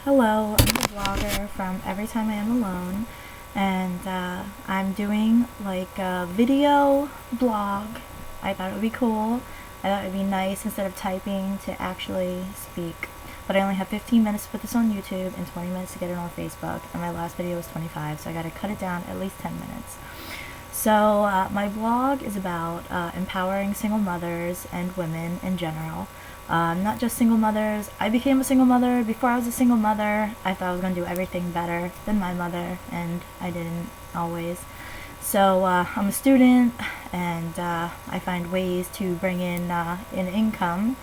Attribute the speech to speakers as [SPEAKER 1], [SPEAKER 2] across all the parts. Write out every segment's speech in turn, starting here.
[SPEAKER 1] Hello, I'm the blogger from Every Time I Am Alone, and I'm doing like a video blog. I thought it would be cool. I thought it would be nice instead of typing to actually speak. But I only have 15 minutes to put this on YouTube and 20 minutes to get it on Facebook, and my last video was 25, so I gotta cut it down at least 10 minutes. So my blog is about empowering single mothers and women in general. Not just single mothers. I became a single mother. Before I was a single mother, I thought I was going to do everything better than my mother, and I didn't always. So I'm a student, and I find ways to bring in an income.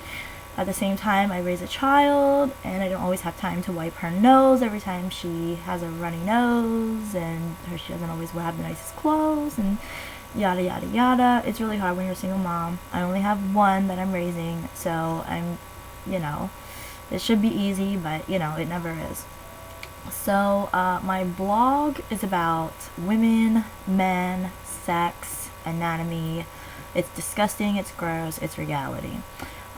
[SPEAKER 1] At the same time, I raise a child, and I don't always have time to wipe her nose every time she has a runny nose, and she doesn't always have the nicest clothes, and yada yada yada. It's really hard when you're a single mom. I only have one that I'm raising, so it should be easy, but it never is. So my blog is about women, men, sex, anatomy. It's disgusting, it's gross, it's reality.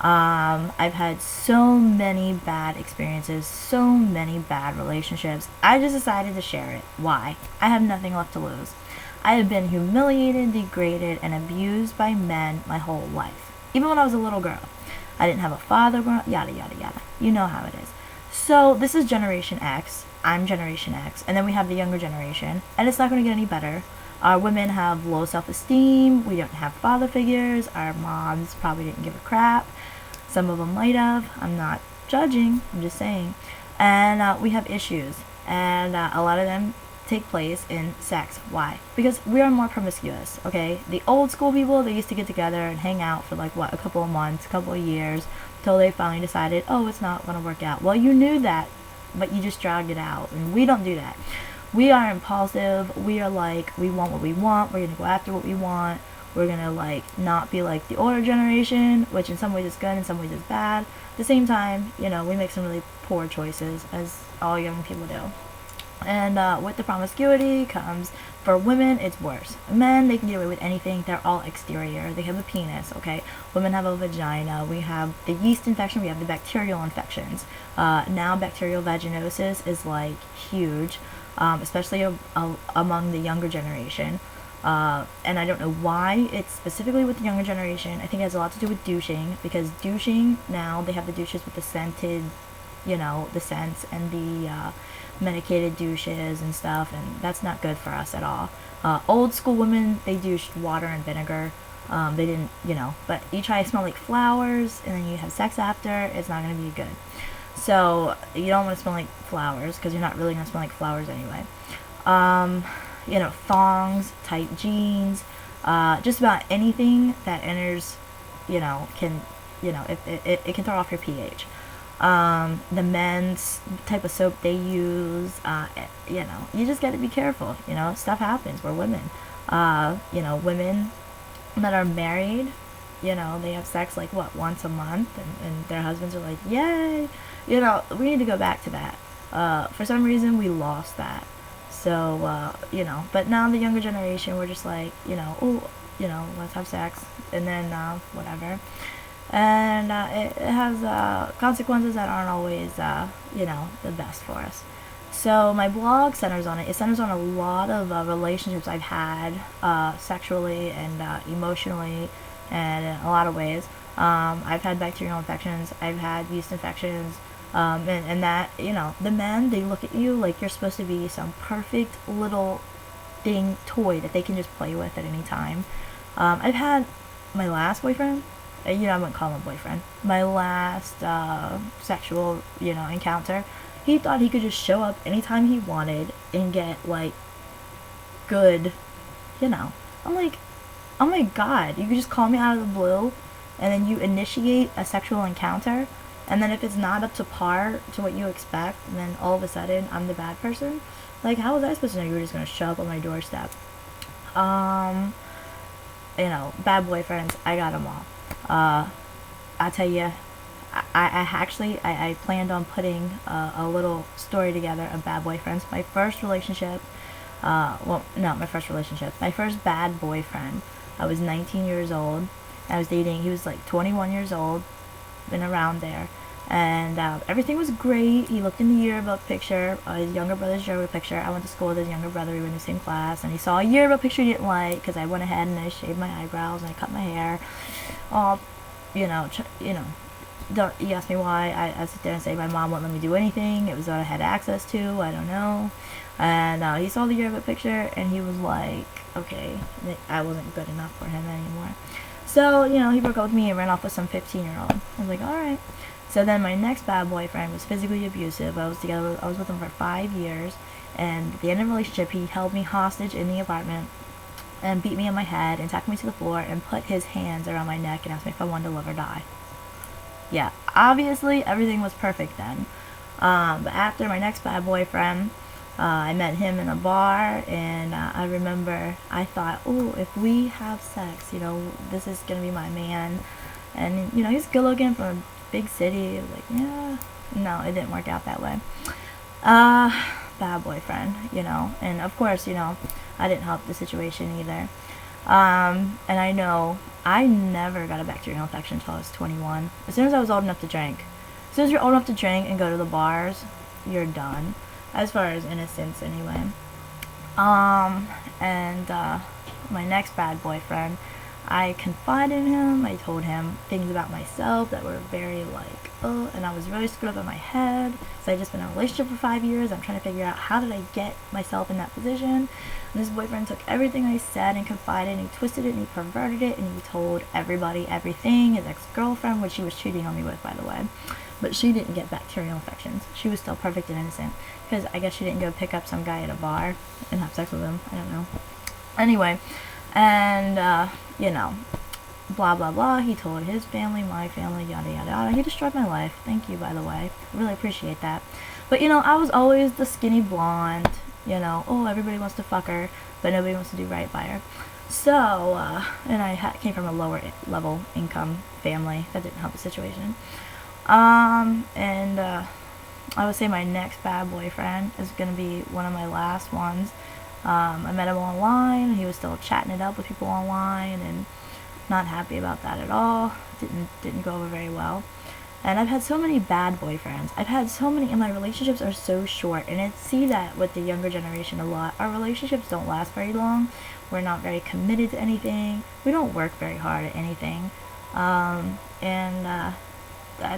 [SPEAKER 1] I've had so many bad experiences, so many bad relationships. I just decided to share it. Why? I have nothing left to lose. I have been humiliated, degraded, and abused by men my whole life. Even when I was a little girl. I didn't have a father growing up, yada yada yada. You know how it is. So this is Generation X. I'm Generation X. And then we have the younger generation. And it's not going to get any better. Our women have low self-esteem. We don't have father figures. Our moms probably didn't give a crap. Some of them might have. I'm not judging. I'm just saying. And we have issues. And a lot of them take place in sex. Why? Because we are more promiscuous, okay? The old school people, they used to get together and hang out for like, a couple of months, a couple of years, till they finally decided, oh, it's not going to work out. Well, you knew that, but you just dragged it out. And we don't do that. We are impulsive. We are like, we want what we want. We're going to go after what we want. We're going to not be like the older generation, which in some ways is good, in some ways is bad. At the same time, we make some really poor choices, as all young people do. And with the promiscuity comes, for women, it's worse. Men, they can get away with anything. They're all exterior. They have a penis, okay? Women have a vagina. We have the yeast infection. We have the bacterial infections. Now, bacterial vaginosis is, huge, especially among the younger generation. And I don't know why it's specifically with the younger generation. I think it has a lot to do with douching, because douching, now, they have the douches with the scented, the scents and the medicated douches and stuff, and that's not good for us at all. Old school women, they douched water and vinegar. They didn't, but you try to smell like flowers and then you have sex after, it's not going to be good. So you don't want to smell like flowers, because you're not really going to smell like flowers anyway. Thongs, tight jeans, just about anything that enters, can, it can throw off your pH. The men's type of soap they use, you just got to be careful. Stuff happens. We're women. Women that are married, they have sex once a month, and their husbands are like, yay. We need to go back to that. For some reason, we lost that. So, but now the younger generation, we're just like, let's have sex, and then, whatever. And it has consequences that aren't always, the best for us. So my blog centers on it. It centers on a lot of relationships I've had, sexually and emotionally, and in a lot of ways. I've had bacterial infections. I've had yeast infections. And that, the men, they look at you like you're supposed to be some perfect little toy that they can just play with at any time. I've had my last boyfriend. I wouldn't call him a boyfriend. My last sexual, encounter, he thought he could just show up anytime he wanted and get, good, I'm like, oh my god, you could just call me out of the blue, and then you initiate a sexual encounter, and then if it's not up to par to what you expect, and then all of a sudden, I'm the bad person? How was I supposed to know you were just going to show up on my doorstep? Bad boyfriends, I got them all. I tell you, I planned on putting a little story together of bad boyfriends. My first relationship, my first bad boyfriend, I was 19 years old. I was dating, he was 21 years old, been around there. And everything was great. He looked in the yearbook picture, his younger brother's yearbook picture. I went to school with his younger brother. We were in the same class, and he saw a yearbook picture he didn't like because I went ahead and I shaved my eyebrows and I cut my hair. All, don't you ask me why. I sit there and say my mom wouldn't let me do anything. It was what I had access to. I don't know. And he saw the yearbook picture and he was like, okay, I wasn't good enough for him anymore. So, he broke up with me and ran off with some 15-year-old. I was like, alright. So then my next bad boyfriend was physically abusive. I was with him for 5 years, and at the end of the relationship, he held me hostage in the apartment and beat me on my head and tackled me to the floor and put his hands around my neck and asked me if I wanted to live or die. Yeah, obviously everything was perfect then. But after my next bad boyfriend, I met him in a bar, and I remember I thought, oh, if we have sex, this is going to be my man. And, he's good looking from a big city. Like, yeah, no, it didn't work out that way. Bad boyfriend, and of course, I didn't help the situation either. And I know I never got a bacterial infection until I was 21. As soon as I was old enough to drink. As soon as you're old enough to drink and go to the bars, you're done. As far as innocence, anyway. And my next bad boyfriend, I confided in him. I told him things about myself that were very and I was really screwed up in my head. So I just been in a relationship for 5 years. I'm trying to figure out how did I get myself in that position. And this boyfriend took everything I said and confided, and he twisted it and he perverted it, and he told everybody everything. His ex-girlfriend, which he was cheating on me with, by the way. But she didn't get bacterial infections. She was still perfect and innocent. Because I guess she didn't go pick up some guy at a bar and have sex with him. I don't know. Anyway, and, blah, blah, blah. He told his family, my family, yada, yada, yada. He destroyed my life. Thank you, by the way. I really appreciate that. But, I was always the skinny blonde, everybody wants to fuck her, but nobody wants to do right by her. So, and I came from a lower level income family. That didn't help the situation. I would say my next bad boyfriend is going to be one of my last ones. I met him online. He was still chatting it up with people online, and not happy about that at all. Didn't go over very well. And I've had so many bad boyfriends. I've had so many, and my relationships are so short. And I see that with the younger generation a lot. Our relationships don't last very long. We're not very committed to anything. We don't work very hard at anything. I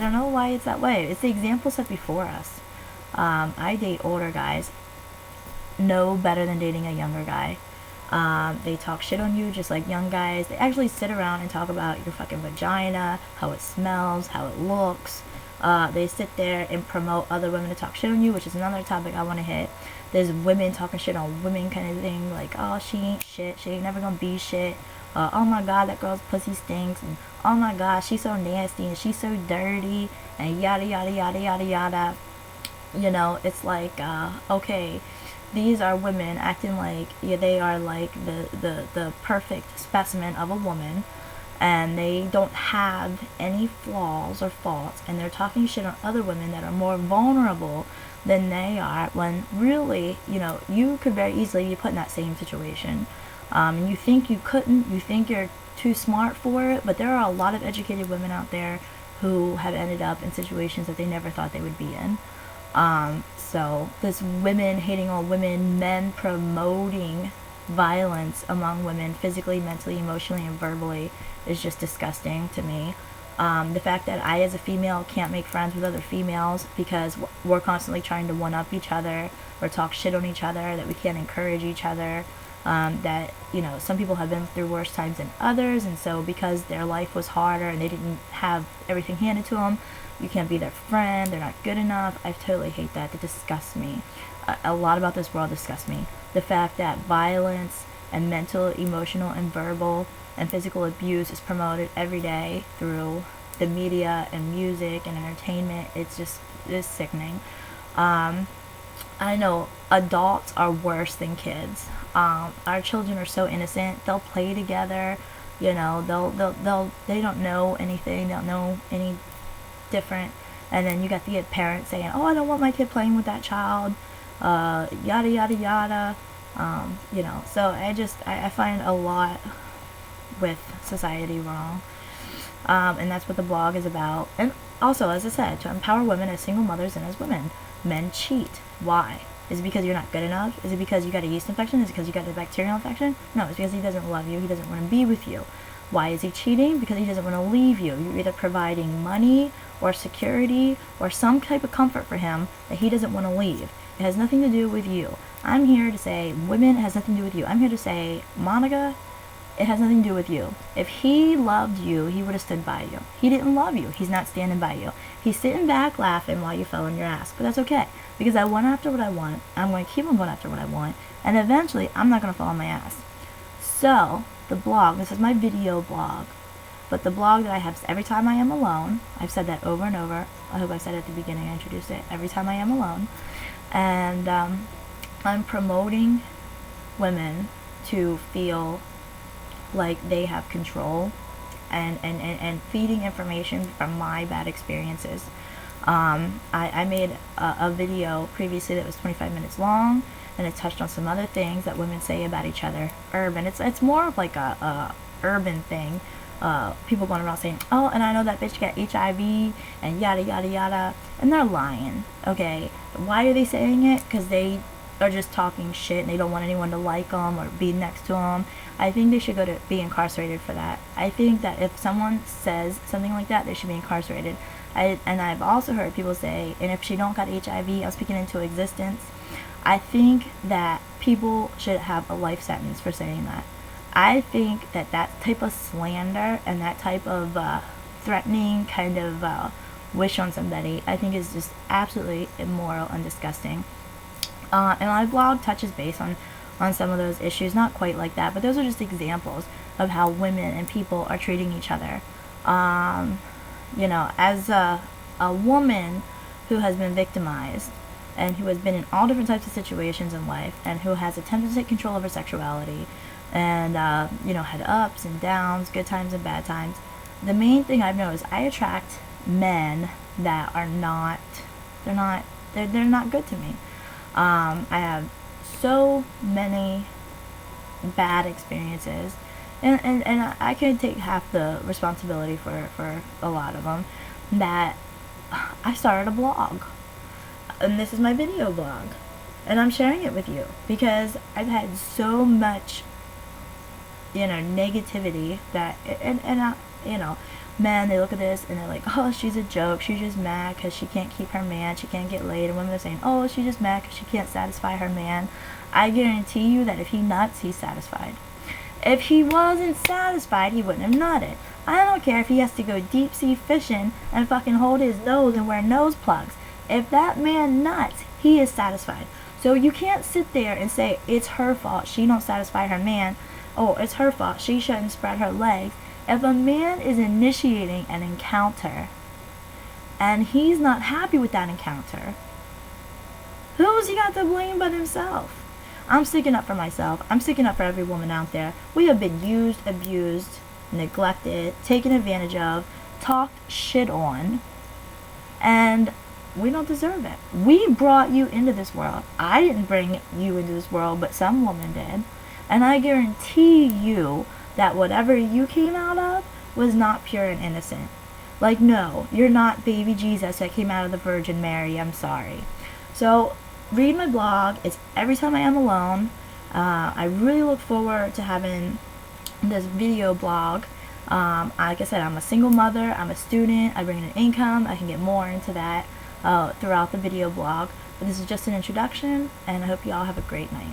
[SPEAKER 1] don't know why it's that way. It's the example set before us. I date older guys. No better than dating a younger guy. They talk shit on you just like young guys. They actually sit around and talk about your fucking vagina, how it smells, how it looks. They sit there and promote other women to talk shit on you, which is another topic I want to hit. There's women talking shit on women kind of thing, like, oh, she ain't shit, she ain't never gonna be shit. Oh my god, that girl's pussy stinks, and oh my god, she's so nasty, and she's so dirty, and yada yada yada yada yada. It's like, okay, these are women acting like they are like the perfect specimen of a woman, and they don't have any flaws or faults, and they're talking shit on other women that are more vulnerable than they are, when really, you could very easily be put in that same situation. And you think you couldn't, you think you're too smart for it, but there are a lot of educated women out there who have ended up in situations that they never thought they would be in. So this women hating on women, men promoting violence among women, physically, mentally, emotionally, and verbally, is just disgusting to me. The fact that I as a female can't make friends with other females because we're constantly trying to one-up each other or talk shit on each other, that we can't encourage each other, that, some people have been through worse times than others, and so because their life was harder and they didn't have everything handed to them, you can't be their friend, they're not good enough. I totally hate that. That disgusts me. A lot about this world disgusts me. The fact that violence and mental, emotional, and verbal and physical abuse is promoted every day through the media and music and entertainment, it's sickening. I know adults are worse than kids. Our children are so innocent. They'll play together. They don't know anything. They don't know any different. And then you got the parents saying, oh, I don't want my kid playing with that child. Yada, yada, yada. So I find a lot with society wrong. And that's what the blog is about. And also, as I said, to empower women as single mothers and as women. Men cheat. Why? Is it because you're not good enough? Is it because you got a yeast infection? Is it because you got a bacterial infection? No, it's because he doesn't love you. He doesn't want to be with you. Why is he cheating? Because he doesn't want to leave you. You're either providing money or security or some type of comfort for him that he doesn't want to leave. It has nothing to do with you. I'm here to say, women, it has nothing to do with you. I'm here to say, Monica, it has nothing to do with you. If he loved you, he would have stood by you. He didn't love you. He's not standing by you. He's sitting back laughing while you fell on your ass. But that's okay, because I went after what I want. I'm going to keep on going after what I want. And eventually, I'm not going to fall on my ass. So, the blog, this is my video blog. But the blog that I have every time I am alone, I've said that over and over. I hope I said it at the beginning, I introduced it. Every time I am alone. And I'm promoting women to feel like they have control and feeding information from my bad experiences. I made a video previously that was 25 minutes long, and it touched on some other things that women say about each other. Urban. It's more of like a urban thing. People going around saying, oh, and I know that bitch got HIV and yada yada yada, and they're lying. Okay, why are they saying it? Because they are just talking shit and they don't want anyone to like them or be next to them. I think they should go to be incarcerated for that. I think that if someone says something like that, they should be incarcerated. And I've also heard people say, and if she don't got HIV, I'm speaking into existence. I think that people should have a life sentence for saying that. I think that that type of slander and that type of threatening kind of wish on somebody, I think is just absolutely immoral and disgusting. And my blog touches base on some of those issues, not quite like that, but those are just examples of how women and people are treating each other. You know, as a woman who has been victimized and who has been in all different types of situations in life and who has attempted to take control of her sexuality and, you know, had ups and downs, good times and bad times, the main thing I've noticed, I attract men that are not, they're not good to me. I have so many bad experiences, and I can take half the responsibility for a lot of them, that I started a blog, and this is my video blog, and I'm sharing it with you because I've had so much, you know, negativity that, you know, men, they look at this and they're like, oh, she's a joke, she's just mad because she can't keep her man, she can't get laid. And women are saying, oh, she's just mad because she can't satisfy her man. I guarantee you that if he nuts, he's satisfied. If he wasn't satisfied, he wouldn't have nutted. I don't care if he has to go deep sea fishing and fucking hold his nose and wear nose plugs. If that man nuts, he is satisfied. So you can't sit there and say it's her fault she don't satisfy her man. Oh, it's her fault she shouldn't spread her legs. If a man is initiating an encounter and he's not happy with that encounter, who's he got to blame but himself? I'm sticking up for myself. I'm sticking up for every woman out there. We have been used, abused, neglected, taken advantage of, talked shit on, and we don't deserve it. We brought you into this world. I didn't bring you into this world, but some woman did. And I guarantee you that whatever you came out of was not pure and innocent. Like, no, you're not baby Jesus that came out of the Virgin Mary. I'm sorry. So, read my blog. It's every time I am alone. I really look forward to having this video blog. Like I said, I'm a single mother. I'm a student. I bring in an income. I can get more into that throughout the video blog. But this is just an introduction, and I hope you all have a great night.